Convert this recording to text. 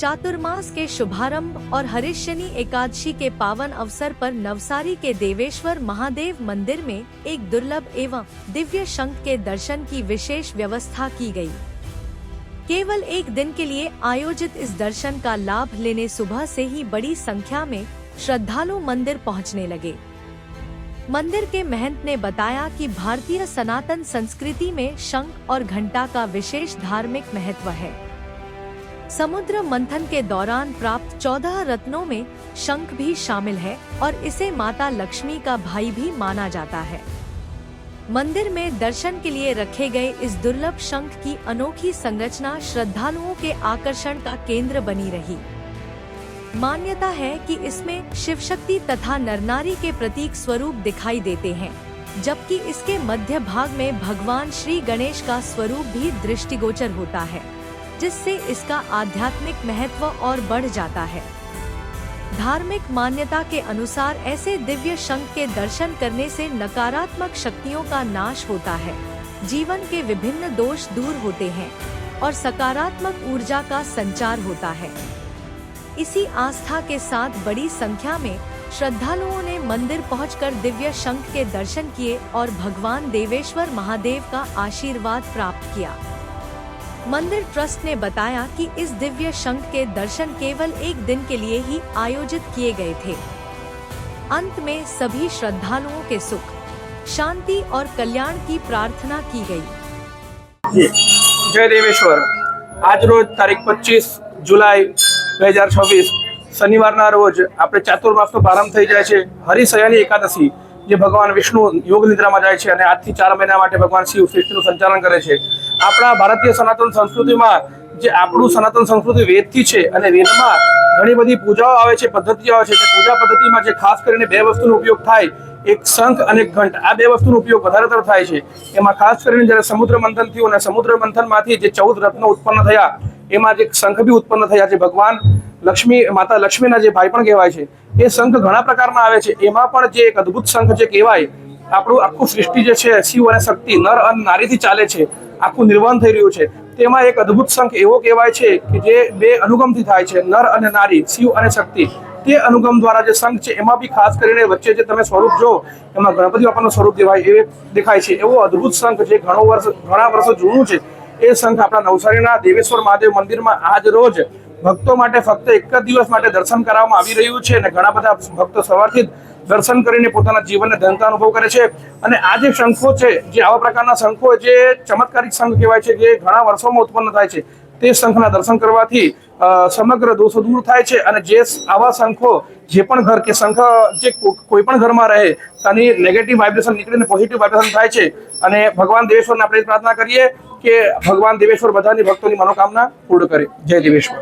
चातुर्मास के शुभारंभ और हरिशनि एकादशी के पावन अवसर पर नवसारी के देवेश्वर महादेव मंदिर में एक दुर्लभ एवं दिव्य शंख के दर्शन की विशेष व्यवस्था की गई। केवल एक दिन के लिए आयोजित इस दर्शन का लाभ लेने सुबह से ही बड़ी संख्या में श्रद्धालु मंदिर पहुंचने लगे। मंदिर के महंत ने बताया कि भारतीय सनातन संस्कृति में शंख और घंटा का विशेष धार्मिक महत्व है। समुद्र मंथन के दौरान प्राप्त 14 रत्नों में शंख भी शामिल है और इसे माता लक्ष्मी का भाई भी माना जाता है। मंदिर में दर्शन के लिए रखे गए इस दुर्लभ शंख की अनोखी संरचना श्रद्धालुओं के आकर्षण का केंद्र बनी रही। मान्यता है कि इसमें शिव शक्ति तथा नरनारी के प्रतीक स्वरूप दिखाई देते हैं, जबकि इसके मध्य भाग में भगवान श्री गणेश का स्वरूप भी दृष्टिगोचर होता है, जिससे इसका आध्यात्मिक महत्व और बढ़ जाता है। धार्मिक मान्यता के अनुसार ऐसे दिव्य शंख के दर्शन करने से नकारात्मक शक्तियों का नाश होता है, जीवन के विभिन्न दोष दूर होते हैं और सकारात्मक ऊर्जा का संचार होता है। इसी आस्था के साथ बड़ी संख्या में श्रद्धालुओं ने मंदिर पहुंचकर दिव्य शंख के दर्शन किए और भगवान देवेश्वर महादेव का आशीर्वाद प्राप्त किया। मंदिर ट्रस्ट ने बताया कि इस दिव्य शंख के दर्शन केवल एक दिन के लिए ही आयोजित किए गए थे। अंत में सभी श्रद्धालुओं के सुख, शांति और कल्याण की प्रार्थना की गई। जय देवेश्वर। आज रोज तारीख 25 जुलाई 2026 शनिवाરના રોજ આપણે ચાતુર્માસનો પ્રારંભ થઈ જાય છે। હરિશયની એકાદશી જે ભગવાન વિષ્ણુ યોગ નિદ્રામાં જાય છે અને આજથી 4 મહિના માટે ભગવાન શિવ સૃષ્ટિનું સંચાલન કરે છે। આપણા ભારતીય સનાતન સંસ્કૃતિમાં જે આપણું સનાતન સંસ્કૃતિ વેદથી છે અને વેદમાં ઘણી બધી પૂજાઓ આવે છે, પદ્ધતિઓ આવે છે। તે પૂજા પદ્ધતિમાં જે ખાસ કરીને બે વસ્તુનો ઉપયોગ થાય, એક શંખ અને ઘંટ, આ બે વસ્તુનો ઉપયોગ વધારેતર થાય છે। એમાં ખાસ કરીને જ્યારે સમુદ્ર મંથન થયું અને સમુદ્ર મંથનમાંથી જે 14 રત્નો ઉત્પન્ન થયા, એમાં જે શંખ બી ઉત્પન્ન થયા છે। ભગવાન લક્ષ્મી, માતા લક્ષ્મીના જે ભાઈ પણ કહેવાય છે, એ શંખ ઘણા પ્રકારના આવે છે। એમાં પણ જે એક અદ્ભુત શંખ જે કહેવાય, આપણું આખું સૃષ્ટિ જે છે શિવ અને શક્તિ, નર અને નારીથી ચાલે છે, આખું નિર્માણ થઈ રહ્યું છે। તેમાં એક અદ્ભુત શંખ એવો કહેવાય છે કે જે બે અનુગમથી થાય છે, નર અને નારી, શિવ અને શક્તિ। તે અનુગમ દ્વારા જે શંખ છે એમાં બી ખાસ કરીને વચ્ચે જે તમે સ્વરૂપ જો, એમાં ગણપતિ બાપાનું સ્વરૂપ દેખાય છે। એવો અદ્ભુત શંખ જે ઘણા વર્ષો જૂનું છે, એ શંખ આપણા નવસારીના દેવેશ્વર મહાદેવ મંદિરમાં આજ રોજ ભક્તો માટે ફક્ત એક જ દિવસ માટે દર્શન કરાવવામાં આવી રહ્યું છે અને ઘણા બધા ભક્તો સવારથી દર્શન કરીને પોતાના જીવનને ધન્યતા અનુભવ કરે છે। અને આ જે શંખો છે, જે આવા પ્રકારના શંખો જે ચમત્કારિક શંખ કહેવાય છે, જે ઘણા વર્ષોમાં ઉત્પન્ન થાય છે, તે શંખના દર્શન કરવાથી સમગ્ર દોષો દૂર થાય છે। અને જે આવા શંખો જે પણ ઘર કે શંખ જે કોઈ પણ ઘરમાં રહે, તેની નેગેટિવ વાઇબ્રેશન નીકળીને પોઝિટિવ વાઇબ્રેશન થાય છે। અને ભગવાન દેવેશ્વરને આપણે પ્રાર્થના કરીએ કે ભગવાન દેવેશ્વર બધાની ભક્તોની મનોકામના પૂર્ણ કરે। જય દેવેશ્વર।